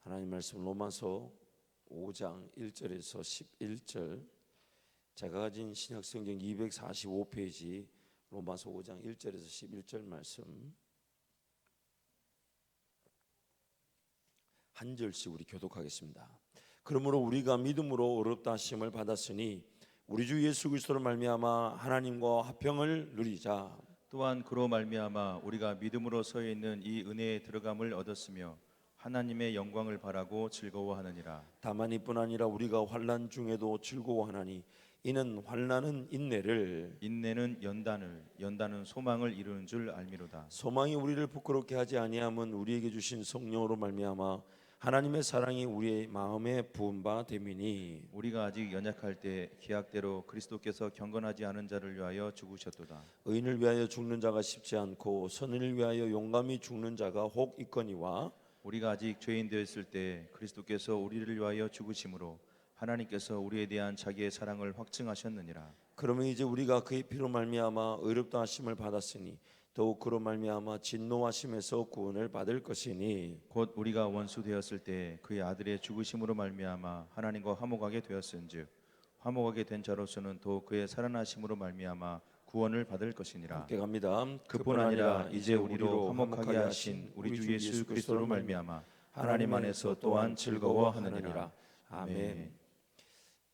하나님 말씀 로마서 5장 1절에서 11절, 제가 가진 신약성경 245페이지 로마서 5장 1절에서 11절 말씀 한 절씩 우리 교독하겠습니다. 그러므로 우리가 믿음으로 의롭다 하심을 받았으니 우리 주 예수 그리스도로 말미암아 하나님과 화평을 누리자. 또한 그로 말미암아 우리가 믿음으로 서 있는 이 은혜에 들어감을 얻었으며 하나님의 영광을 바라고 즐거워하느니라. 다만 이뿐 아니라 우리가 환난 중에도 즐거워하나니 이는 환난은 인내를, 인내는 연단을, 연단은 소망을 이루는 줄 알미로다. 소망이 우리를 부끄럽게 하지 아니함은 우리에게 주신 성령으로 말미암아 하나님의 사랑이 우리의 마음에 부은 바 됨이니, 우리가 아직 연약할 때 기약대로 그리스도께서 경건하지 않은 자를 위하여 죽으셨도다. 의인을 위하여 죽는 자가 쉽지 않고 선인을 위하여 용감히 죽는 자가 혹 있거니와, 우리가 아직 죄인 되었을 때 그리스도께서 우리를 위하여 죽으심으로 하나님께서 우리에 대한 자기의 사랑을 확증하셨느니라. 그러면 이제 우리가 그의 피로 말미암아 의롭다 하심을 받았으니 더욱 그로 말미암아 진노하심에서 구원을 받을 것이니, 곧 우리가 원수 되었을 때 그의 아들의 죽으심으로 말미암아 하나님과 화목하게 되었은즉 화목하게 된 자로서는 또 그의 살아나심으로 말미암아 구원을 받을 것이니라. 함께 갑니다. 그뿐 아니라 이제 우리로 화목하게 하신 우리 주 예수 그리스도로 말미암아 하나님 안에서 또한 즐거워하느니라. 아멘.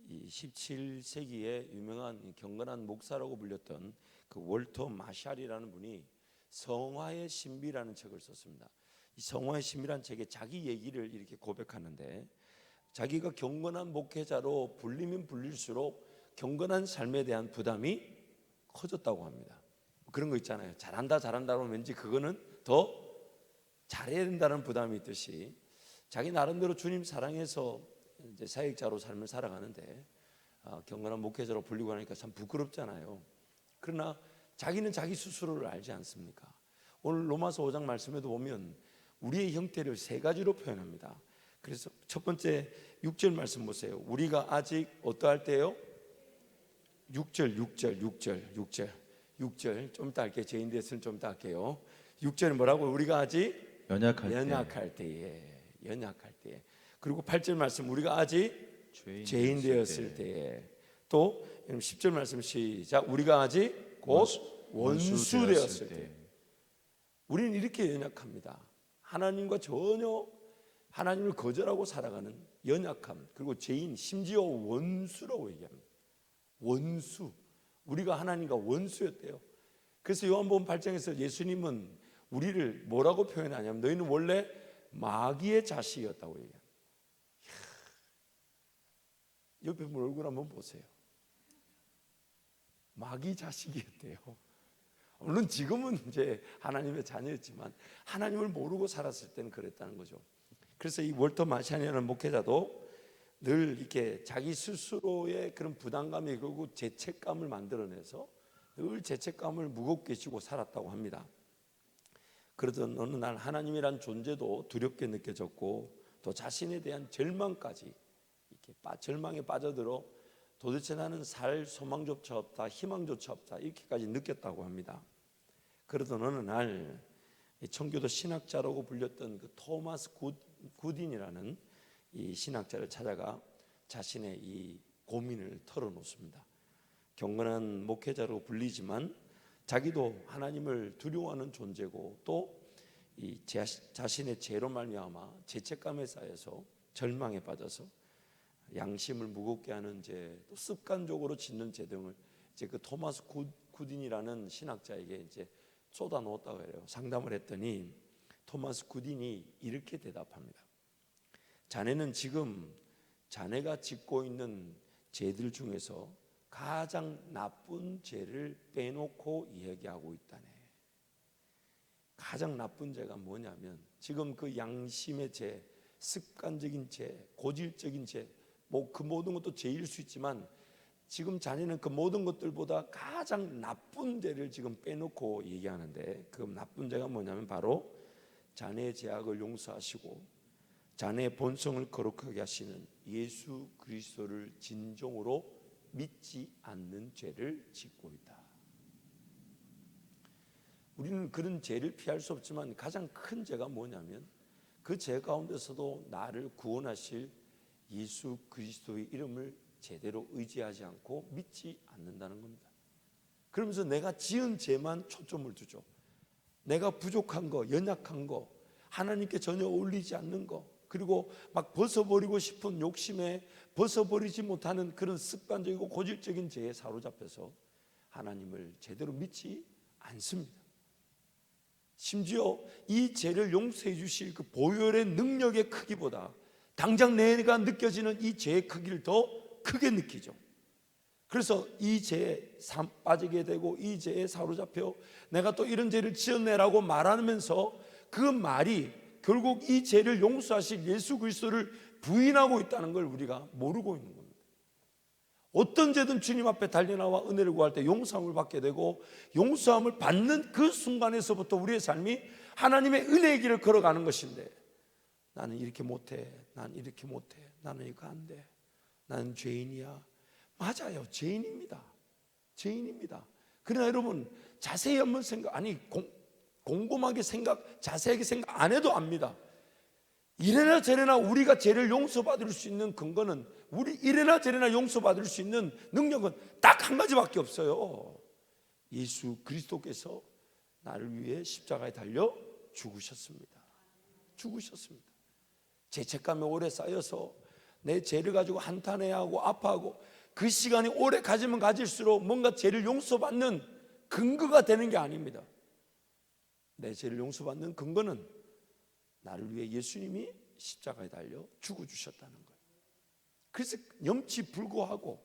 이 17세기에 유명한 경건한 목사라고 불렸던 그 월터 마샬이라는 분이 성화의 신비라는 책을 썼습니다. 이 성화의 신비라는 책에 자기 얘기를 이렇게 고백하는데, 자기가 경건한 목회자로 불리면 불릴수록 경건한 삶에 대한 부담이 커졌다고 합니다. 그런 거 있잖아요. 잘한다 하면 왠지 그거는 더 잘해야 된다는 부담이 있듯이, 자기 나름대로 주님 사랑해서 이제 사역자로 삶을 살아가는데 경건한 목회자로 불리고 하니까 참 부끄럽잖아요. 그러나 자기는 자기 스스로를 알지 않습니까? 오늘 로마서 5장 말씀에도 보면 우리의 형태를 세 가지로 표현합니다. 그래서 첫 번째 6절 말씀 보세요. 우리가 아직 어떠할 때요? 6절 좀 이따 할게요. 죄인 되었으면 좀 이따 할게요. 6절은 뭐라고? 우리가 아직 연약할 때에. 그리고 8절 말씀 우리가 아직 죄인 되었을 때에. 또 10절 말씀 시작. 우리가 아직 곧 원수 되었을 때. 우리는 이렇게 연약합니다. 하나님과 전혀 하나님을 거절하고 살아가는 연약함, 그리고 죄인, 심지어 원수라고 얘기합니다. 원수. 우리가 하나님과 원수였대요. 그래서 요한복음 8장에서 예수님은 우리를 뭐라고 표현하냐면 너희는 원래 마귀의 자식이었다고 얘기합니다. 옆에 분 얼굴 한번 보세요. 마귀 자식이었대요. 물론 지금은 이제 하나님의 자녀였지만 하나님을 모르고 살았을 때는 그랬다는 거죠. 그래서 이 월터 마샬이라는 목회자도 늘 이렇게 자기 스스로의 그런 부담감이 그리고 죄책감을 만들어내서 늘 죄책감을 무겁게 지고 살았다고 합니다. 그러던 어느 날 하나님이란 존재도 두렵게 느껴졌고 또 자신에 대한 절망까지, 이렇게 절망에 빠져들어 도대체 나는 살 소망조차 없다, 희망조차 없다, 이렇게까지 느꼈다고 합니다. 그러던 어느 날 청교도 신학자라고 불렸던 그 토마스 굿딘이라는 이 신학자를 찾아가 자신의 이 고민을 털어놓습니다. 경건한 목회자로 불리지만 자기도 하나님을 두려워하는 존재고 또 이 자신의 죄로 말미암아 죄책감에 쌓여서 절망에 빠져서 양심을 무겁게 하는 죄, 또 습관적으로 짓는 죄 등을 이제 그 토마스 굿딘이라는 신학자에게 이제 쏟아놓았다고 해요. 상담을 했더니 토마스 굿딘이 이렇게 대답합니다. 자네는 지금 자네가 짓고 있는 죄들 중에서 가장 나쁜 죄를 빼놓고 이야기하고 있다네. 가장 나쁜 죄가 뭐냐면 지금 그 양심의 죄, 습관적인 죄, 고질적인 죄, 뭐 그 모든 것도 죄일 수 있지만 지금 자네는 그 모든 것들보다 가장 나쁜 죄를 지금 빼놓고 얘기하는데, 그 나쁜 죄가 뭐냐면 바로 자네의 죄악을 용서하시고 자네의 본성을 거룩하게 하시는 예수 그리스도를 진정으로 믿지 않는 죄를 짓고 있다. 우리는 그런 죄를 피할 수 없지만 가장 큰 죄가 뭐냐면 그 죄 가운데서도 나를 구원하실 예수 그리스도의 이름을 제대로 의지하지 않고 믿지 않는다는 겁니다. 그러면서 내가 지은 죄만 초점을 두죠. 내가 부족한 거, 연약한 거, 하나님께 전혀 어울리지 않는 거, 그리고 막 벗어버리고 싶은 욕심에 벗어버리지 못하는 그런 습관적이고 고질적인 죄에 사로잡혀서 하나님을 제대로 믿지 않습니다. 심지어 이 죄를 용서해 주실 그 보혈의 능력의 크기보다 당장 내가 느껴지는 이 죄의 크기를 더 크게 느끼죠. 그래서 이 죄에 빠지게 되고 이 죄에 사로잡혀 내가 또 이런 죄를 지었네라고 말하면서 그 말이 결국 이 죄를 용서하실 예수 그리스도를 부인하고 있다는 걸 우리가 모르고 있는 겁니다. 어떤 죄든 주님 앞에 달려나와 은혜를 구할 때 용서함을 받게 되고 용서함을 받는 그 순간에서부터 우리의 삶이 하나님의 은혜의 길을 걸어가는 것인데, 나는 이렇게 못해, 난 이렇게 못해, 나는 이거 안 돼, 나는 죄인이야. 맞아요, 죄인입니다. 죄인입니다. 그러나 여러분 자세히 한번 곰곰하게 자세하게 생각 안 해도 압니다. 이래나 저래나 우리가 죄를 용서받을 수 있는 근거는, 이래나 저래나 용서받을 수 있는 능력은 딱 한 가지밖에 없어요. 예수 그리스도께서 나를 위해 십자가에 달려 죽으셨습니다. 죄책감이 오래 쌓여서 내 죄를 가지고 한탄해하고 아파하고 그 시간이 오래 가지면 가질수록 뭔가 죄를 용서받는 근거가 되는 게 아닙니다. 내 죄를 용서받는 근거는 나를 위해 예수님이 십자가에 달려 죽어주셨다는 거예요. 그래서 염치불구하고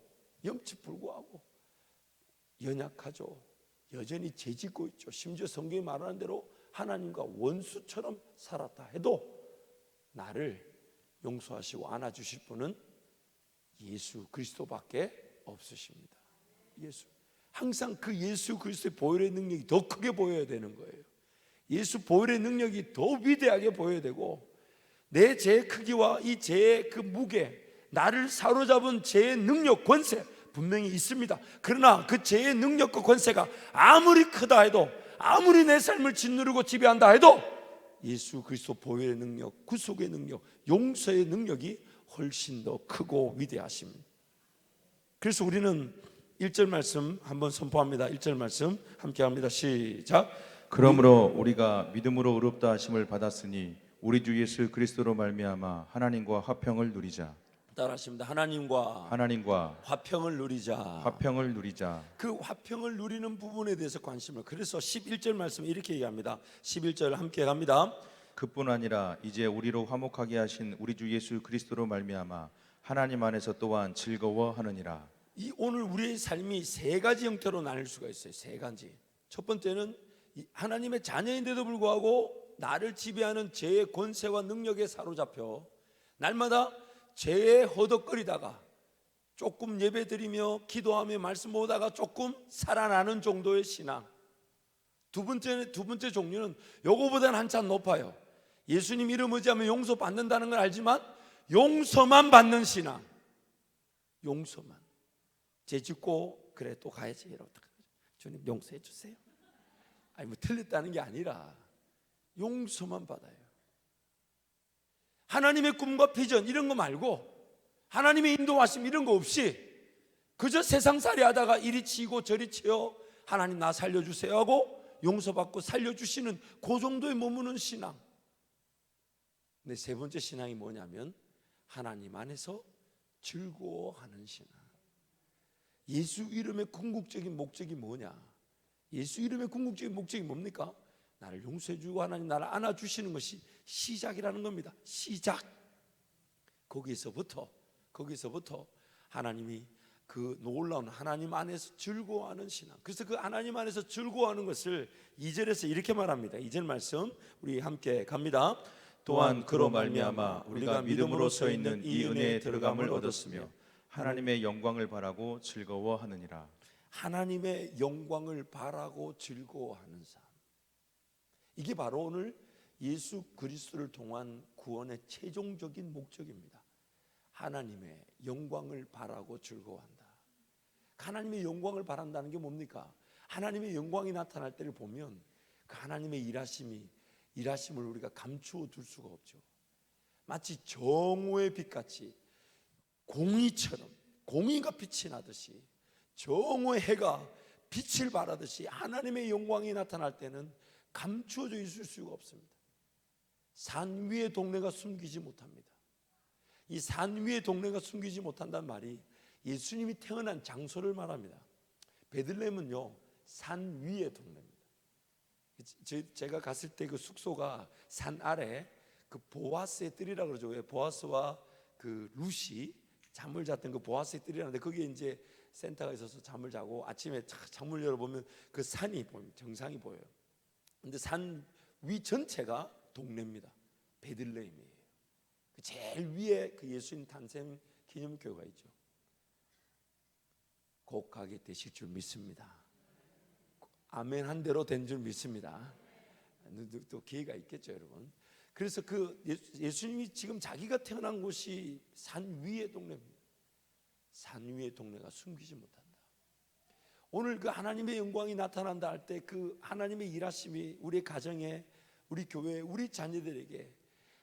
연약하죠. 여전히 죄짓고 있죠. 심지어 성경이 말하는 대로 하나님과 원수처럼 살았다 해도 나를 용서하시고 안아주실 분은 예수 그리스도밖에 없으십니다. 항상 그 예수 그리스도의 보혈의 능력이 더 크게 보여야 되는 거예요. 예수 보혈의 능력이 더 위대하게 보여야 되고, 내 죄의 크기와 이 죄의 그 무게, 나를 사로잡은 죄의 능력, 권세 분명히 있습니다. 그러나 그 죄의 능력과 권세가 아무리 크다 해도, 아무리 내 삶을 짓누르고 지배한다 해도 예수 그리스도 보혈의 능력, 구속의 능력, 용서의 능력이 훨씬 더 크고 위대하십니다. 그래서 우리는 1절 말씀 한번 선포합니다. 1절 말씀 함께 합니다. 시작. 그러므로 우리가 믿음으로 의롭다 하심을 받았으니 우리 주 예수 그리스도로 말미암아 하나님과 화평을 누리자. 따라하십니다. 하나님과 화평을 누리자. 그 화평을 누리는 부분에 대해서 관심을, 그래서 11절 말씀 이렇게 얘기합니다. 11절 함께 갑니다. 그뿐 아니라 이제 우리로 화목하게 하신 우리 주 예수 그리스도로 말미암아 하나님 안에서 또한 즐거워하느니라. 오늘 우리의 삶이 세 가지 형태로 나눌 수가 있어요. 세 가지. 첫 번째는 하나님의 자녀인데도 불구하고 나를 지배하는 죄의 권세와 능력에 사로잡혀 날마다 죄에 허덕거리다가 조금 예배드리며 기도하며 말씀 보다가 조금 살아나는 정도의 신앙. 두 번째 종류는 요거보다는 한참 높아요. 예수님 이름 의지하면 용서받는다는 걸 알지만 용서만 받는 신앙. 용서만. 죄 짓고 그래 또 가야지. 주님 용서해 주세요. 아니 틀렸다는 게 아니라 용서만 받아요. 하나님의 꿈과 비전 이런 거 말고, 하나님의 인도하심 이런 거 없이 그저 세상살이 하다가 이리 치고 저리 치여 하나님 나 살려주세요 하고 용서받고 살려주시는 그 정도에 머무는 신앙. 근데 세 번째 신앙이 뭐냐면 하나님 안에서 즐거워하는 신앙. 예수 이름의 궁극적인 목적이 뭐냐? 예수 이름의 궁극적인 목적이 뭡니까? 나를 용서해 주고 하나님 나를 안아주시는 것이 시작이라는 겁니다. 시작. 거기서부터 하나님이 그 놀라운 하나님 안에서 즐거워하는 신앙. 그래서 그 하나님 안에서 즐거워하는 것을 2절에서 이렇게 말합니다. 2절 말씀 우리 함께 갑니다. 또한 그로 말미암아 우리가 믿음으로 서 있는 이 은혜에 들어감을 얻었으며 하나님의 영광을 바라고 즐거워하느니라. 하나님의 영광을 바라고 즐거워하는 삶. 이게 바로 오늘 예수 그리스도를 통한 구원의 최종적인 목적입니다. 하나님의 영광을 바라고 즐거워한다. 하나님의 영광을 바란다는 게 뭡니까? 하나님의 영광이 나타날 때를 보면 그 하나님의 일하심이 일하심을 우리가 감추어 둘 수가 없죠. 마치 정오의 빛같이 공의처럼, 공의가 빛이 나듯이 정오의 해가 빛을 발하듯이 하나님의 영광이 나타날 때는 감추어져 있을 수가 없습니다. 산 위의 동네가 숨기지 못합니다. 이 산 위의 동네가 숨기지 못한다는 말이 예수님이 태어난 장소를 말합니다. 베들레헴은요, 산 위의 동네입니다. 제가 갔을 때 그 숙소가 산 아래 그 보아스의 뜰이라고 그러죠. 왜 보아스와 그 루시 잠을 잤던 그 보아스의 뜰이라는데 거기에 이제 센터가 있어서 잠을 자고 아침에 창문을 열어보면 그 산이 보입니다. 정상이 보여요. 근데 산 위 전체가 동네입니다. 베들레헴이에요. 그 제일 위에 그 예수님 탄생 기념교회가 있죠. 곧 가게 되실 줄 믿습니다. 아멘 한 대로 된 줄 믿습니다. 또 기회가 있겠죠, 여러분. 그래서 그 예수님이 지금 자기가 태어난 곳이 산 위의 동네입니다. 산 위의 동네가 숨기지 못한다. 오늘 그 하나님의 영광이 나타난다 할 때 그 하나님의 일하심이 우리 가정에, 우리 교회에, 우리 자녀들에게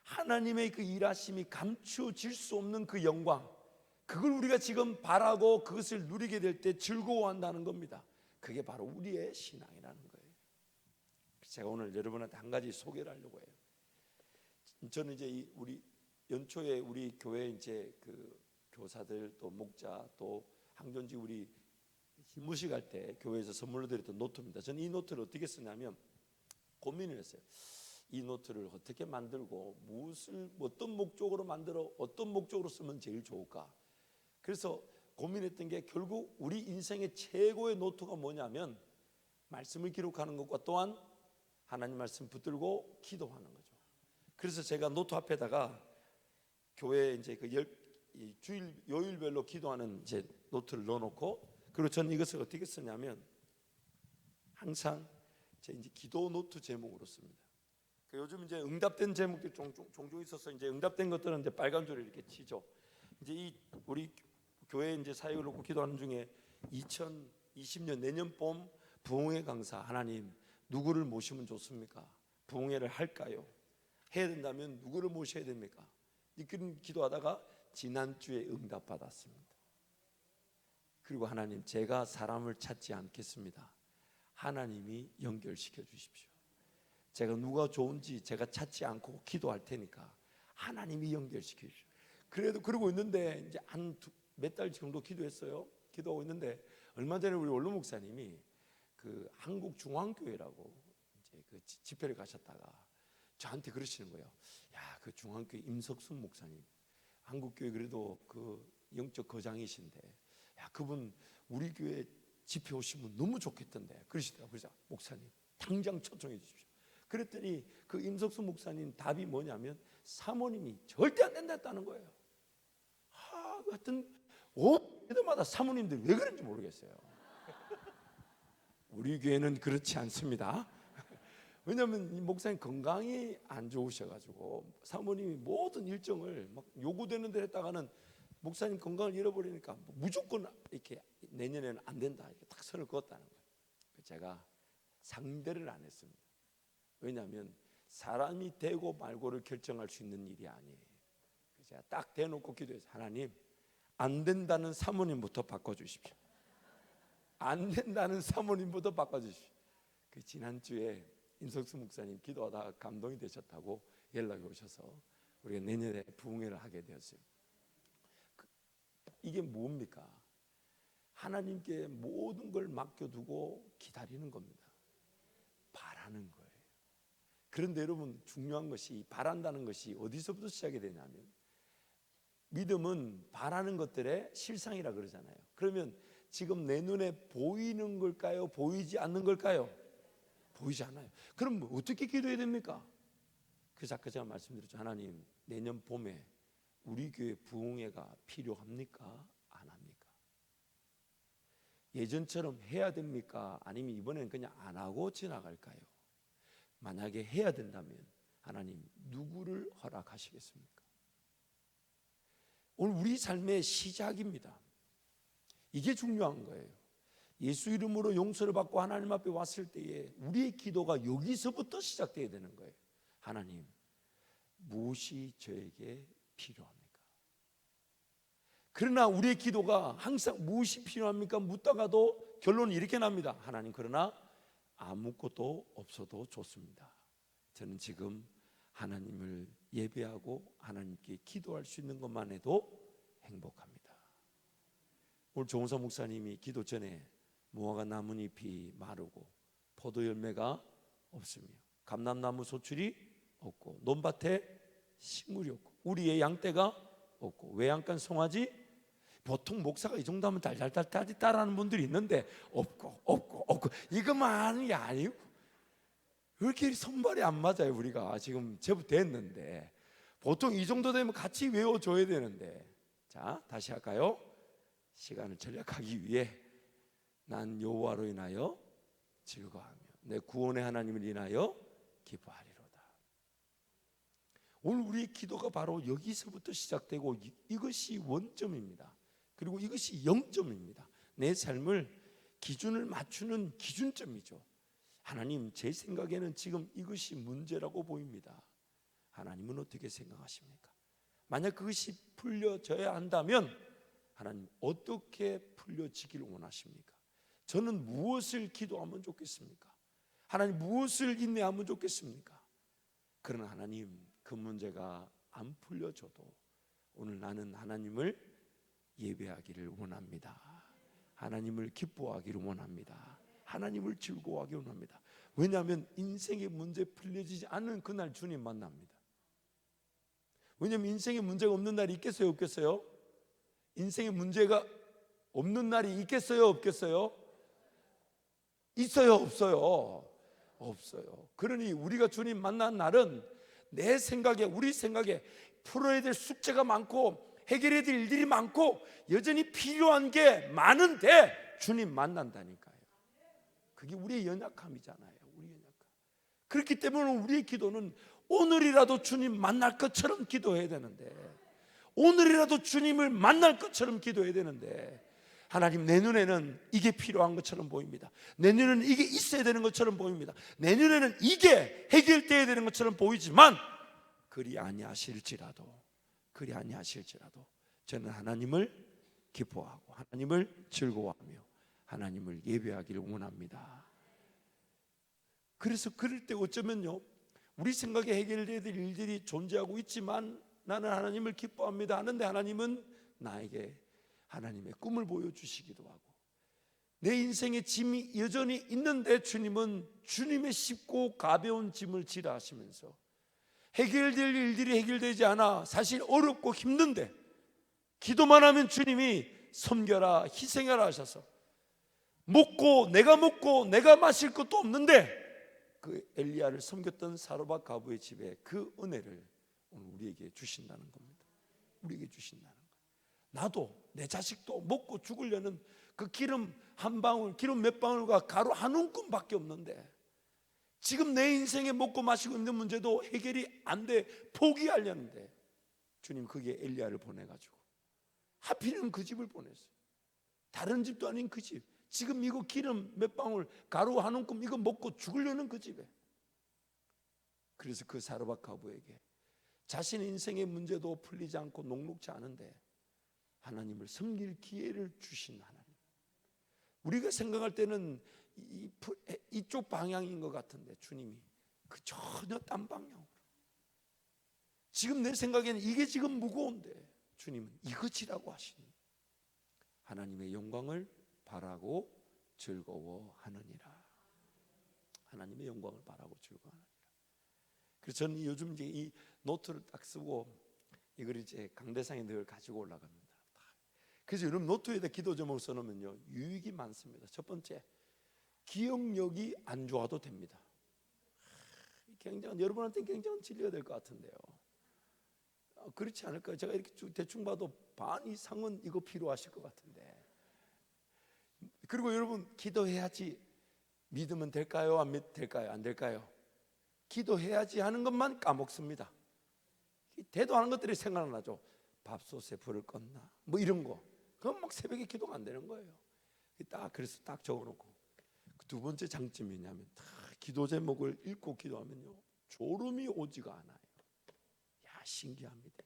하나님의 그 일하심이 감추어질 수 없는 그 영광, 그걸 우리가 지금 바라고 그것을 누리게 될 때 즐거워한다는 겁니다. 그게 바로 우리의 신앙이라는 거예요. 제가 오늘 여러분한테 한 가지 소개를 하려고 해요. 저는 이제 우리 연초에 우리 교회 이제 그 교사들 또 목자 또 항존지 우리 힘무식 할 때 교회에서 선물로 드렸던 노트입니다. 저는 이 노트를 어떻게 쓰냐면 고민을 했어요. 이 노트를 어떻게 만들고 어떤 목적으로 만들어 어떤 목적으로 쓰면 제일 좋을까? 그래서 고민했던 게 결국 우리 인생의 최고의 노트가 뭐냐면 말씀을 기록하는 것과 또한 하나님 말씀 붙들고 기도하는 거죠. 그래서 제가 노트 앞에다가 교회 이제 그 주일 요일별로 기도하는 이제 노트를 넣어놓고, 그리고 저는 이것을 어떻게 쓰냐면 항상 제 이제 기도 노트 제목으로 씁니다. 요즘 이제 응답된 제목들이 종종 있어서 이제 응답된 것들은 이제 빨간 줄을 이렇게 치죠. 이제 우리 교회 이제 사역을 놓고 기도하는 중에 2020년 내년 봄 부흥회 강사, 하나님 누구를 모시면 좋습니까? 부흥회를 할까요? 해야 된다면 누구를 모셔야 됩니까? 이런 기도하다가 지난주에 응답 받았습니다. 그리고 하나님, 제가 사람을 찾지 않겠습니다. 하나님이 연결시켜 주십시오. 제가 누가 좋은지 제가 찾지 않고 기도할 테니까 하나님이 연결시켜 주십시오. 그래도 그러고 있는데 이제 한 몇 달 정도 기도했어요. 기도하고 있는데 얼마 전에 우리 원로 목사님이 그 한국 중앙교회라고 이제 그 집회를 가셨다가 저한테 그러시는 거예요. 야, 그 중앙교회 임석순 목사님, 한국교회 그래도 그 영적 거장이신데, 야, 그분 우리 교회 집회 오시면 너무 좋겠던데 그러시더라고요. 그래서 목사님 당장 초청해 주십시오. 그랬더니 그 임석순 목사님 답이 뭐냐면 사모님이 절대 안 된다는 거예요. 하여튼 예배마다 사모님들이 왜 그런지 모르겠어요. 우리 교회는 그렇지 않습니다. 왜냐하면 이 목사님 건강이 안 좋으셔가지고 사모님이 모든 일정을 막 요구되는 대로 했다가는 목사님 건강을 잃어버리니까 무조건 이렇게 내년에는 안 된다 이렇게 딱 선을 그었다는 거예요. 제가 상대를 안 했습니다. 왜냐하면 사람이 되고 말고를 결정할 수 있는 일이 아니에요. 그래서 제가 딱 대놓고 기도해서 하나님, 안 된다는 사모님부터 바꿔주십시오. 안 된다는 사모님부터 바꿔주십시오. 그 지난주에 임석수 목사님 기도하다가 감동이 되셨다고 연락이 오셔서 우리가 내년에 부흥회를 하게 되었어요. 이게 뭡니까? 하나님께 모든 걸 맡겨두고 기다리는 겁니다. 바라는 거예요. 그런데 여러분, 중요한 것이 바란다는 것이 어디서부터 시작이 되냐면 믿음은 바라는 것들의 실상이라 그러잖아요. 그러면 지금 내 눈에 보이는 걸까요? 보이지 않는 걸까요? 보이지 않아요. 그럼 어떻게 기도해야 됩니까? 그래서 아까 제가 말씀드렸죠. 하나님, 내년 봄에 우리 교회 부흥회가 필요합니까? 안 합니까? 예전처럼 해야 됩니까? 아니면 이번에는 그냥 안 하고 지나갈까요? 만약에 해야 된다면 하나님 누구를 허락하시겠습니까? 오늘 우리 삶의 시작입니다. 이게 중요한 거예요. 예수 이름으로 용서를 받고 하나님 앞에 왔을 때에 우리의 기도가 여기서부터 시작돼야 되는 거예요. 하나님, 무엇이 저에게 필요합니까? 그러나 우리의 기도가 항상 무엇이 필요합니까? 묻다가도 결론이 이렇게 납니다. 하나님, 그러나 아무것도 없어도 좋습니다. 저는 지금 하나님을 예배하고 하나님께 기도할 수 있는 것만 해도 행복합니다. 오늘 조은서 목사님이 기도 전에 무화과 나뭇잎이 마르고 포도 열매가 없으며 감람나무 소출이 없고 논밭에 식물이 없고 우리의 양떼가 없고 외양간 송아지, 보통 목사가 이 정도 하면 달달달달 따라하는 분들이 있는데 없고 이것만이 아니고 왜 이렇게 손발이 안 맞아요? 우리가 지금 제법 됐는데 보통 이 정도 되면 같이 외워줘야 되는데. 자, 다시 할까요? 시간을 절약하기 위해 난 여호와로 인하여 즐거워하며 내 구원의 하나님을 인하여 기뻐하리로다. 오늘 우리의 기도가 바로 여기서부터 시작되고 이것이 원점입니다. 그리고 이것이 0점입니다. 내 삶을 기준을 맞추는 기준점이죠. 하나님, 제 생각에는 지금 이것이 문제라고 보입니다. 하나님은 어떻게 생각하십니까? 만약 그것이 풀려져야 한다면 하나님 어떻게 풀려지기를 원하십니까? 저는 무엇을 기도하면 좋겠습니까? 하나님 무엇을 인내하면 좋겠습니까? 그러나 하나님, 그 문제가 안 풀려져도 오늘 나는 하나님을 예배하기를 원합니다. 하나님을 기뻐하기를 원합니다. 하나님을 즐거워하기를 원합니다. 왜냐하면 인생의 문제 풀려지지 않는 그날 주님 만납니다. 왜냐하면 인생의 문제가 없는 날이 있겠어요, 없겠어요? 인생의 문제가 없는 날이 있겠어요, 없겠어요? 있어요, 없어요? 없어요. 그러니 우리가 주님 만난 날은 내 생각에, 우리 생각에 풀어야 될 숙제가 많고 해결해야 될 일들이 많고 여전히 필요한 게 많은데 주님 만난다니까요. 그게 우리의 연약함이잖아요. 우리의 연약함. 그렇기 때문에 우리의 기도는 오늘이라도 주님 만날 것처럼 기도해야 되는데, 오늘이라도 주님을 만날 것처럼 기도해야 되는데, 하나님, 내 눈에는 이게 필요한 것처럼 보입니다. 내 눈에는 이게 있어야 되는 것처럼 보입니다. 내 눈에는 이게 해결돼야 되는 것처럼 보이지만 그리 아니하실지라도 저는 하나님을 기뻐하고 하나님을 즐거워하며 하나님을 예배하기를 원합니다. 그래서 그럴 때 어쩌면요, 우리 생각에 해결돼야 될 일들이 존재하고 있지만 나는 하나님을 기뻐합니다 하는데 하나님은 나에게 하나님의 꿈을 보여주시기도 하고 내 인생의 짐이 여전히 있는데 주님은 주님의 쉽고 가벼운 짐을 지라 하시면서 해결될 일들이 해결되지 않아 사실 어렵고 힘든데 기도만 하면 주님이 섬겨라, 희생하라 하셔서 내가 먹고 내가 마실 것도 없는데 그 엘리야를 섬겼던 사르밧 과부의 집에 그 은혜를 오늘 우리에게 주신다는 겁니다. 우리에게 주신다는 거예요. 나도 내 자식도 먹고 죽으려는 그 기름 한 방울, 기름 몇 방울과 가루 한 움큼밖에 없는데 지금 내 인생에 먹고 마시고 있는 문제도 해결이 안 돼 포기하려는데 주님 거기에 엘리야를 보내가지고 하필이면 그 집을 보냈어요. 다른 집도 아닌 그 집, 지금 이거 기름 몇 방울 가루 한 움큼 이거 먹고 죽으려는 그 집에. 그래서 그 사르밧 과부에게 자신의 인생의 문제도 풀리지 않고 녹록지 않은데 하나님을 섬길 기회를 주신 하나님. 우리가 생각할 때는 이쪽 방향인 것 같은데 주님이 그 전혀 딴 방향으로, 지금 내 생각에는 이게 지금 무거운데 주님은 이것이라고 하시니 하나님의 영광을 바라고 즐거워하느니라. 하나님의 영광을 바라고 즐거워하느니라. 그래서 저는 요즘 이제 이 노트를 딱 쓰고 이걸 이제 강대상에 늘 가지고 올라갑니다. 그래서 여러분 노트에다 기도 제목을 써놓으면요 유익이 많습니다. 첫 번째, 기억력이 안 좋아도 됩니다. 여러분한테 굉장한 진리가 될 것 같은데요. 그렇지 않을까요? 제가 이렇게 대충 봐도 반 이상은 이거 필요하실 것 같은데. 그리고 여러분 기도해야지 믿으면 될까요? 안 될까요? 안 될까요? 기도해야지 하는 것만 까먹습니다. 대도하는 것들이 생각나죠. 밥솥에 불을 껐나 뭐 이런 거. 그건 막 새벽에 기도가 안 되는 거예요. 그래서 딱 적어놓고 두 번째 장점이 뭐냐면 기도 제목을 읽고 기도하면요 졸음이 오지가 않아요. 야, 신기합니다.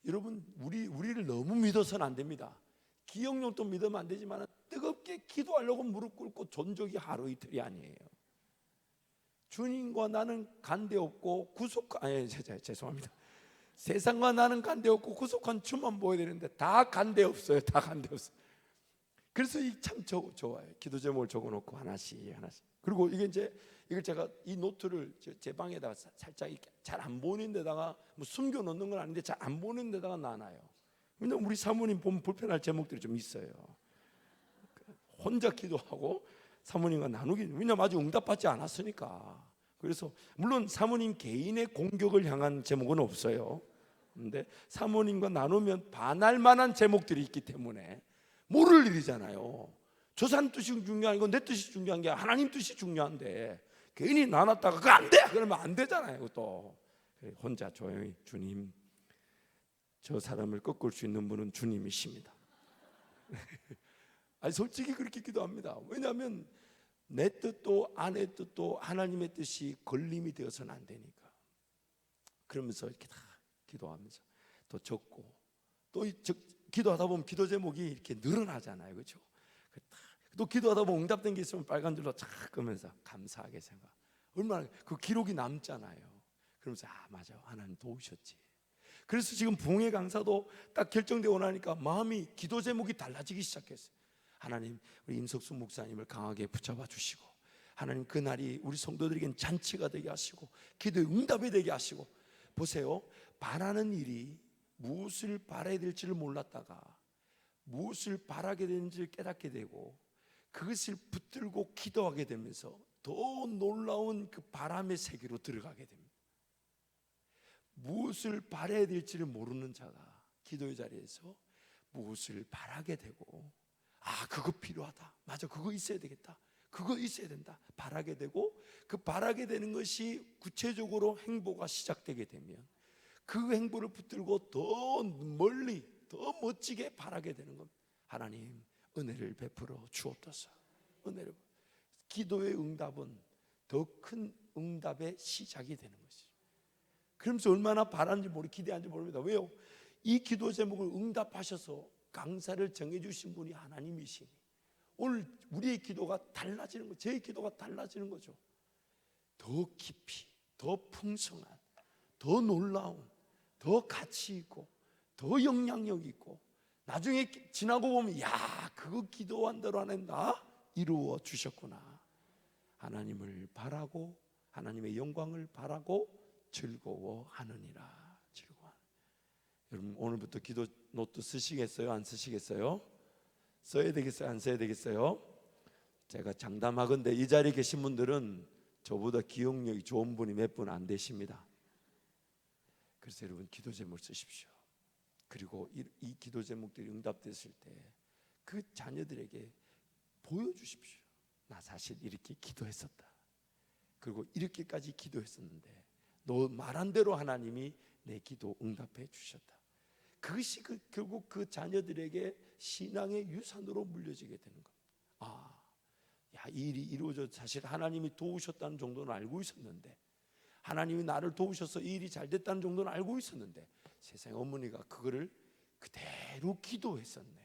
여러분, 우리를 너무 믿어서는 안 됩니다. 기억력도 믿으면 안 되지만 뜨겁게 기도하려고 무릎 꿇고 존적이 하루 이틀이 아니에요. 주님과 나는 관계없고 죄송합니다. 세상과 나는 관계없고 구속한 주만 보여야 되는데 다 관계없어요. 다 관계없어요. 그래서 이 참 좋아요. 기도 제목을 적어놓고 하나씩. 그리고 이걸 제가 이 노트를 제 방에다가 살짝 잘 안 보이는 데다가 뭐 숨겨 놓는 건 아닌데 잘 안 보이는 데다가 놔놔요. 왜냐면 우리 사모님 보면 불편할 제목들이 좀 있어요. 혼자 기도하고 사모님과 나누기, 왜냐면 아직 응답받지 않았으니까. 그래서 물론 사모님 개인의 공격을 향한 제목은 없어요. 근데 사모님과 나누면 반할 만한 제목들이 있기 때문에 모를 일이잖아요. 저 사람 뜻이 중요한 건 내 뜻이 중요한 게 하나님 뜻이 중요한데 괜히 나눴다가 그거 안 돼! 그러면 안 되잖아요. 또 혼자 조용히, 주님, 저 사람을 꺾을 수 있는 분은 주님이십니다. 아니 솔직히 그렇게 기도합니다. 왜냐하면 내 뜻도 아내 뜻도 하나님의 뜻이 걸림이 되어서는 안 되니까. 그러면서 이렇게 다 기도하면서 또 적고 또 기도하다 보면 기도 제목이 이렇게 늘어나잖아요. 그렇죠? 또 기도하다 보면 응답된 게 있으면 빨간 줄로 착 끄면서 감사하게 생각. 얼마나 그 기록이 남잖아요. 그러면서 맞아, 하나님 도우셨지. 그래서 지금 부흥회 강사도 딱 결정되고 나니까 마음이, 기도 제목이 달라지기 시작했어요. 하나님, 우리 임석수 목사님을 강하게 붙잡아 주시고, 하나님 그날이 우리 성도들에겐 잔치가 되게 하시고 기도의 응답이 되게 하시고. 보세요, 바라는 일이 무엇을 바라야 될지를 몰랐다가 무엇을 바라게 되는지를 깨닫게 되고 그것을 붙들고 기도하게 되면서 더 놀라운 그 바람의 세계로 들어가게 됩니다. 무엇을 바라야 될지를 모르는 자가 기도의 자리에서 무엇을 바라게 되고, 그거 필요하다, 맞아, 그거 있어야 되겠다, 그거 있어야 된다, 바라게 되고, 그 바라게 되는 것이 구체적으로 행보가 시작되게 되면 그 행보를 붙들고 더 멀리 더 멋지게 바라게 되는 겁니다. 하나님, 은혜를 베풀어 주옵소서. 은혜를. 기도의 응답은 더 큰 응답의 시작이 되는 것이죠. 그러면서 얼마나 바라는지 기대하는지 모릅니다. 왜요? 이 기도 제목을 응답하셔서 강사를 정해주신 분이 하나님이시니 오늘 우리의 기도가 달라지는 거죠. 제 기도가 달라지는 거죠. 더 깊이, 더 풍성한, 더 놀라운, 더 가치 있고, 더 영향력 있고, 나중에 지나고 보면 그거 기도한 대로 하는 나 이루어 주셨구나. 하나님을 바라고 하나님의 영광을 바라고 즐거워하느니라. 여러분, 오늘부터 기도 노트 쓰시겠어요? 안 쓰시겠어요? 써야 되겠어요? 안 써야 되겠어요? 제가 장담하건대 이 자리에 계신 분들은 저보다 기억력이 좋은 분이 몇 분 안 되십니다. 그래서 여러분, 기도 제목 쓰십시오. 그리고 이 기도 제목들이 응답됐을 때 그 자녀들에게 보여주십시오. 나 사실 이렇게 기도했었다. 그리고 이렇게까지 기도했었는데 너 말한 대로 하나님이 내 기도 응답해 주셨다. 그것이 결국 그 자녀들에게 신앙의 유산으로 물려지게 되는 겁니다. 이 일이 이루어져 사실 하나님이 도우셨다는 정도는 알고 있었는데, 하나님이 나를 도우셔서 이 일이 잘 됐다는 정도는 알고 있었는데, 세상에 어머니가 그거를 그대로 기도했었네.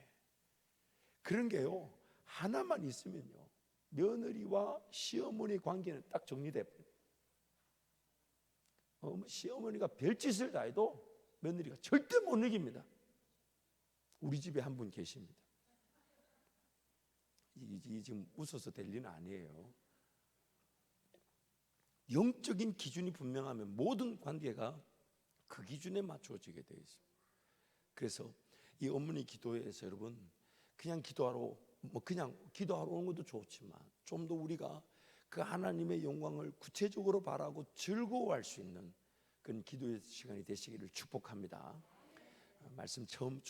그런 게요, 하나만 있으면요, 며느리와 시어머니 관계는 딱 정리돼 버려요. 시어머니가 별짓을 다 해도 며느리가 절대 못 이깁니다. 우리 집에 한 분 계십니다. 이 지금 웃어서 될 일은 아니에요. 영적인 기준이 분명하면 모든 관계가 그 기준에 맞춰지게 되어 있습니다. 그래서 이 어머니 기도회에서 여러분, 그냥 기도하러 오는 것도 좋지만 좀 더 우리가 그 하나님의 영광을 구체적으로 바라고 즐거워할 수 있는 그런 기도의 시간이 되시기를 축복합니다. 말씀 처음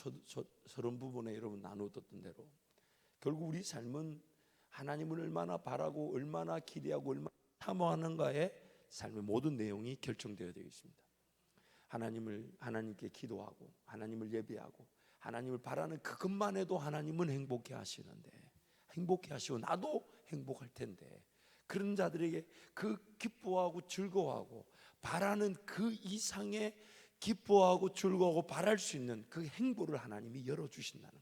서론 부분에 여러분 나누었던 대로 결국 우리 삶은 하나님을 얼마나 바라고 얼마나 기대하고 얼마나 사모하는가의 삶의 모든 내용이 결정되어야 되겠습니다. 하나님께 기도하고 하나님을 예배하고 하나님을 바라는 그것만 해도 하나님은 행복해 하시는데, 행복해 하시고 나도 행복할 텐데, 그런 자들에게 그 기뻐하고 즐거워하고 바라는 그 이상의 기뻐하고 즐거워하고 바랄 수 있는 그 행보를 하나님이 열어주신다는,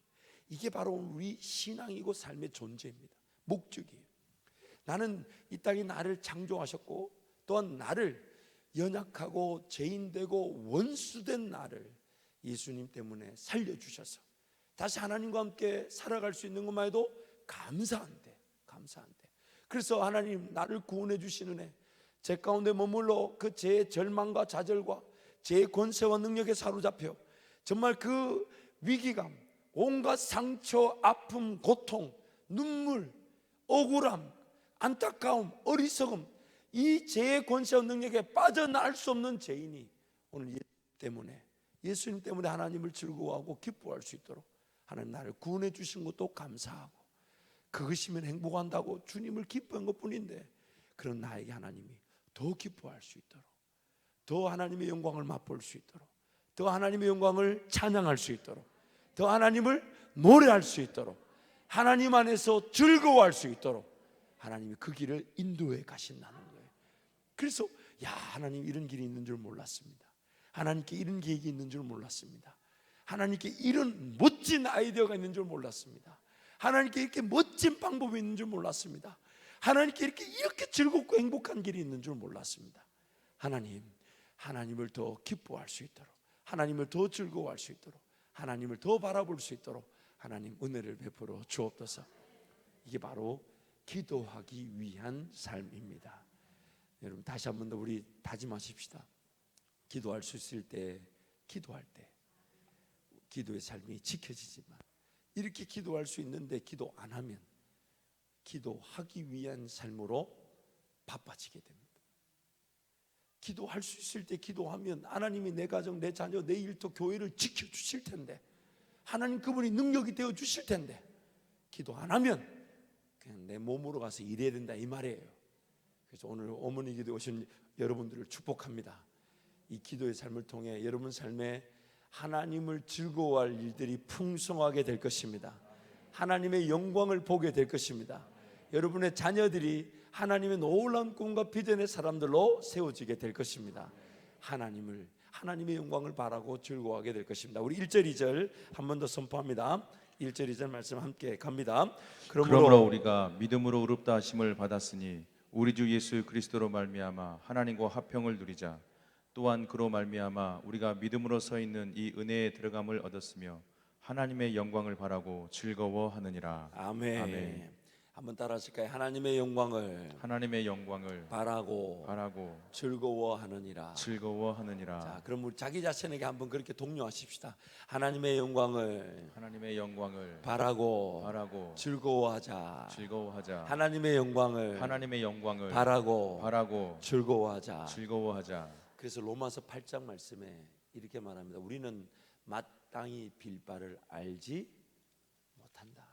이게 바로 우리 신앙이고 삶의 존재입니다. 목적이에요. 나는 이 땅에 나를 창조하셨고 또한 나를 연약하고 죄인되고 원수된 나를 예수님 때문에 살려주셔서 다시 하나님과 함께 살아갈 수 있는 것만 해도 감사한데. 그래서 하나님 나를 구원해 주시는 애, 제 가운데 머물러 그 제 절망과 좌절과 제 권세와 능력에 사로잡혀 정말 그 위기감, 온갖 상처, 아픔, 고통, 눈물, 억울함, 안타까움, 어리석음, 이 죄의 권세와 능력에 빠져나갈 수 없는 죄인이 오늘 예수님 때문에 하나님을 즐거워하고 기뻐할 수 있도록 하나님 나를 구원해 주신 것도 감사하고, 그것이면 행복한다고 주님을 기뻐한 것뿐인데 그런 나에게 하나님이 더 기뻐할 수 있도록, 더 하나님의 영광을 맛볼 수 있도록, 더 하나님의 영광을 찬양할 수 있도록, 더 하나님을 노래할 수 있도록, 하나님 안에서 즐거워할 수 있도록 하나님이 그 길을 인도해 가신다는 거예요. 그래서 하나님 이런 길이 있는 줄 몰랐습니다. 하나님께 이런 계획이 있는 줄 몰랐습니다. 하나님께 이런 멋진 아이디어가 있는 줄 몰랐습니다. 하나님께 이렇게 멋진 방법이 있는 줄 몰랐습니다. 하나님께 이렇게 즐겁고 행복한 길이 있는 줄 몰랐습니다. 하나님을 더 기뻐할 수 있도록, 하나님을 더 즐거워할 수 있도록, 하나님을 더 바라볼 수 있도록 하나님 은혜를 베풀어 주옵소서. 이게 바로 기도하기 위한 삶입니다. 여러분 다시 한 번 더 우리 다짐하십시다. 기도할 수 있을 때 기도할 때 기도의 삶이 지켜지지만, 이렇게 기도할 수 있는데 기도 안 하면 기도하기 위한 삶으로 바빠지게 됩니다. 기도할 수 있을 때 기도하면 하나님이 내 가정, 내 자녀, 내 일터, 교회를 지켜주실 텐데, 하나님 그분이 능력이 되어 주실 텐데 기도 안 하면 그냥 내 몸으로 가서 일해야 된다 이 말이에요. 그래서 오늘 어머니 기도에 오신 여러분들을 축복합니다. 이 기도의 삶을 통해 여러분 삶에 하나님을 즐거워할 일들이 풍성하게 될 것입니다. 하나님의 영광을 보게 될 것입니다. 여러분의 자녀들이 하나님의 놀라운 꿈과 비전의 사람들로 세워지게 될 것입니다. 하나님의 영광을 바라고 즐거워하게 될 것입니다. 우리 1절 2절 한 번 더 선포합니다. 1절 2절 말씀 함께 갑니다. 그러므로 우리가 믿음으로 의롭다 하심을 받았으니 우리 주 예수 그리스도로 말미암아 하나님과 화평을 누리자. 또한 그로 말미암아 우리가 믿음으로 서 있는 이 은혜에 들어감을 얻었으며 하나님의 영광을 바라고 즐거워하느니라. 아멘. 아멘. 한번 따라하실까요? 하나님의 영광을 바라고 즐거워하느니라. 자, 그럼 우리 자기 자신에게 한번 그렇게 독려하십시다. 하나님의 영광을 바라고 즐거워하자. 하나님의 영광을 바라고 즐거워하자. 그래서 로마서 8장 말씀에 이렇게 말합니다. 우리는 마땅히 빌 바를 알지 못한다.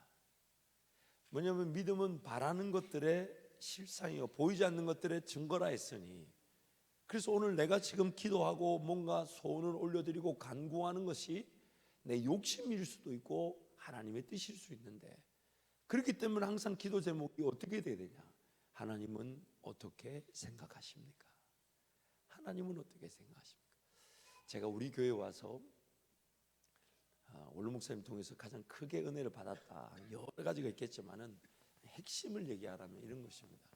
뭐냐면 믿음은 바라는 것들의 실상이요 보이지 않는 것들의 증거라 했으니, 그래서 오늘 내가 지금 기도하고 뭔가 소원을 올려드리고 간구하는 것이 내 욕심일 수도 있고 하나님의 뜻일 수 있는데, 그렇기 때문에 항상 기도 제목이 어떻게 돼야 되냐? 하나님은 어떻게 생각하십니까? 하나님은 어떻게 생각하십니까? 제가 우리 교회에 와서 원로 목사님 통해서 가장 크게 은혜를 받았다, 여러 가지가 있겠지만은 핵심을 얘기하라면 이런 것입니다.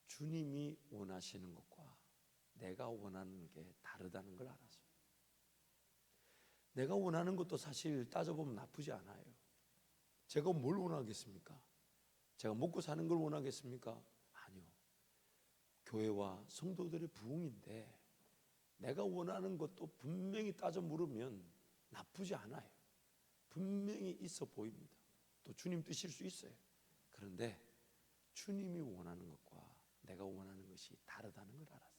주님이 원하시는 것과 내가 원하는 게 다르다는 걸 알았어요. 내가 원하는 것도 사실 따져보면 나쁘지 않아요. 제가 뭘 원하겠습니까? 제가 먹고 사는 걸 원하겠습니까? 아니요. 교회와 성도들의 부흥인데 내가 원하는 것도 분명히 따져 물으면 나쁘지 않아요. 분명히 있어 보입니다. 또 주님 뜻일 수 있어요. 그런데 주님이 원하는 것과 내가 원하는 것이 다르다는 걸 알았어요.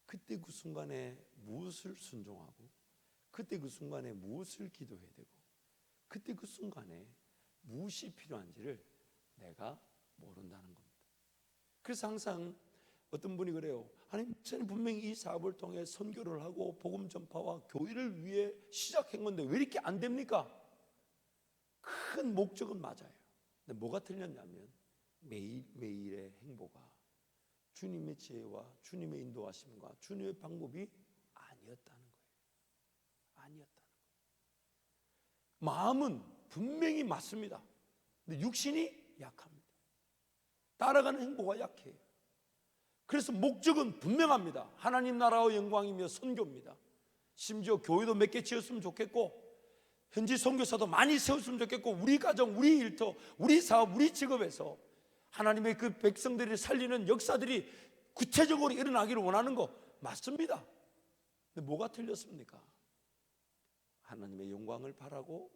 그때 그 순간에 무엇을 순종하고, 그때 그 순간에 무엇을 기도해야 되고, 그때 그 순간에 무엇이 필요한지를 내가 모른다는 겁니다. 그래서 항상 어떤 분이 그래요. 하나님, 저는 분명히 이 사업을 통해 선교를 하고 복음 전파와 교회를 위해 시작한 건데 왜 이렇게 안 됩니까? 큰 목적은 맞아요. 근데 뭐가 틀렸냐면 매일매일의 행보가 주님의 지혜와 주님의 인도하심과 주님의 방법이 아니었다는 거예요. 아니었다는 거예요. 마음은 분명히 맞습니다. 근데 육신이 약합니다. 따라가는 행보가 약해요. 그래서 목적은 분명합니다. 하나님 나라의 영광이며 선교입니다. 심지어 교회도 몇 개 지었으면 좋겠고 현지 선교사도 많이 세웠으면 좋겠고 우리 가정, 우리 일터, 우리 사업, 우리 직업에서 하나님의 그 백성들을 살리는 역사들이 구체적으로 일어나기를 원하는 거 맞습니다. 근데 뭐가 틀렸습니까? 하나님의 영광을 바라고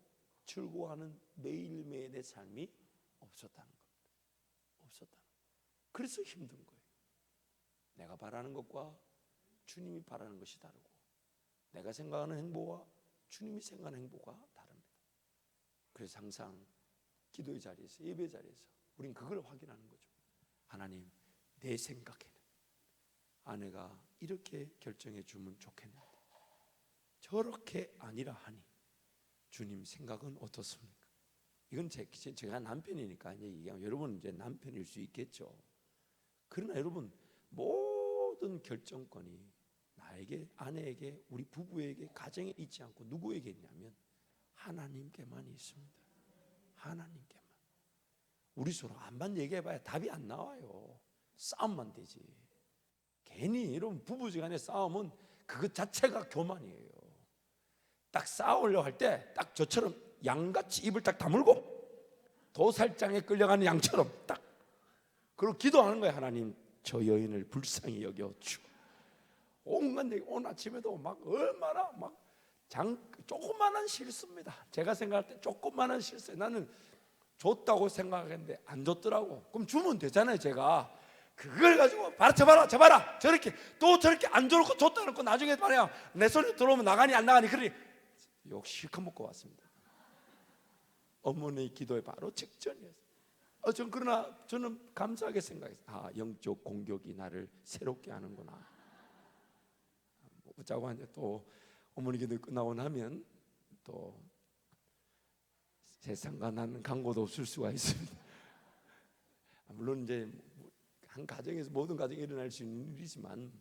즐거워하는 매일매일의 삶이 없었다는 겁니다. 없었다는 거예요. 그래서 힘든 거예요. 내가 바라는 것과 주님이 바라는 것이 다르고 내가 생각하는 행보와 주님이 생각하는 행보가 다릅니다. 그래서 항상 기도의 자리에서, 예배 자리에서 우린 그걸 확인하는 거죠. 하나님, 내 생각에는 아내가 이렇게 결정해 주면 좋겠는데 저렇게 아니라 하니 주님 생각은 어떻습니까? 이건 제가 남편이니까 이제 얘기하면 여러분 이제 남편일 수 있겠죠. 그러나 여러분 모든 결정권이 나에게, 아내에게, 우리 부부에게, 가정에 있지 않고 누구에게 있냐면 하나님께만 있습니다. 하나님께만. 우리 서로 안만 얘기해봐야 답이 안 나와요. 싸움만 되지. 괜히 이런 부부지간의 싸움은 그것 자체가 교만이에요. 딱 싸우려고 할 때 딱 저처럼 양같이 입을 딱 다물고 도살장에 끌려가는 양처럼 딱 그리고 기도하는 거예요. 하나님, 저 여인을 불쌍히 여겨 주. 온갖 얘기, 오늘 아침에도 막 얼마나 막 조그마한 실수입니다. 제가 생각할 때 조그마한 실수. 나는 줬다고 생각했는데 안 줬더라고. 그럼 주면 되잖아요. 제가 그걸 가지고 봐라 저봐라 저렇게 또 저렇게 안 줘놓고 줬다 놓고 나중에 말이야 내 손에 들어오면 나가니 안 나가니 그러니 욕 실컷 먹고 왔습니다. 어머니의 기도에 바로 직전이었어요. 그러나 저는 감사하게 생각했어요. 영적 공격이 나를 새롭게 하는구나. 웃자고 하는데 또 어머니 기도 끝나고 나면 또 세상과 나는 강고도 없을 수가 있습니다. 물론 이제 한 가정에서 모든 가정에 일어날 수 있는 일이지만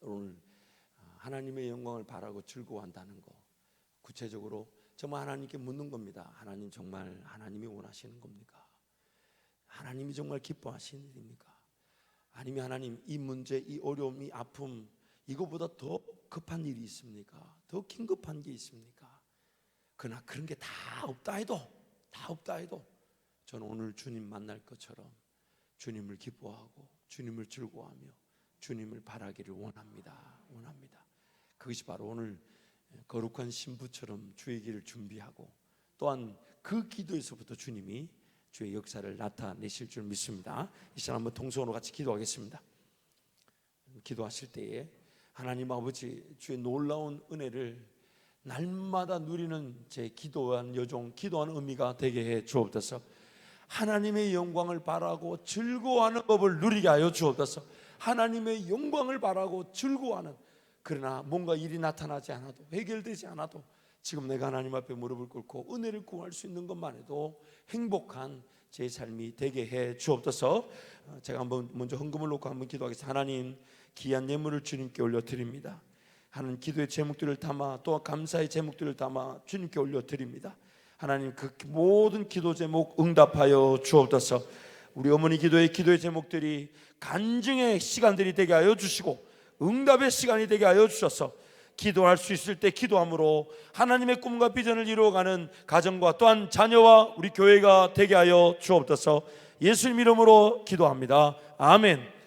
오늘 하나님의 영광을 바라고 즐거워한다는 거 구체적으로 정말 하나님께 묻는 겁니다. 하나님 정말 하나님이 원하시는 겁니까? 하나님이 정말 기뻐하시는 일입니까? 아니면 하나님 이 문제, 이 어려움, 이 아픔 이거보다 더 급한 일이 있습니까? 더 긴급한 게 있습니까? 그러나 그런 게 다 없다 해도 저는 오늘 주님 만날 것처럼 주님을 기뻐하고 주님을 즐거워하며 주님을 바라기를 원합니다. 그것이 바로 오늘 거룩한 신부처럼 주의 길을 준비하고 또한 그 기도에서부터 주님이 주의 역사를 나타내실 줄 믿습니다. 이 시간 한번 동성으로 같이 기도하겠습니다. 기도하실 때에 하나님 아버지 주의 놀라운 은혜를 날마다 누리는 제 기도한 여종, 기도하는 의미가 되게 해 주옵소서. 하나님의 영광을 바라고 즐거워하는 법을 누리게 하여 주옵소서. 하나님의 영광을 바라고 즐거워하는, 그러나 뭔가 일이 나타나지 않아도 해결되지 않아도 지금 내가 하나님 앞에 무릎을 꿇고 은혜를 구할 수 있는 것만 해도 행복한 제 삶이 되게 해 주옵소서. 제가 한번 먼저 헌금을 놓고 한번 기도하겠습니다. 하나님, 귀한 예물을 주님께 올려드립니다. 하는 기도의 제목들을 담아 또 감사의 제목들을 담아 주님께 올려드립니다. 하나님, 그 모든 기도 제목 응답하여 주옵소서. 우리 어머니 기도의 제목들이 간증의 시간들이 되게 하여 주시고 응답의 시간이 되게 하여 주셔서 기도할 수 있을 때 기도함으로 하나님의 꿈과 비전을 이루어가는 가정과 또한 자녀와 우리 교회가 되게 하여 주옵소서. 예수님 이름으로 기도합니다. 아멘.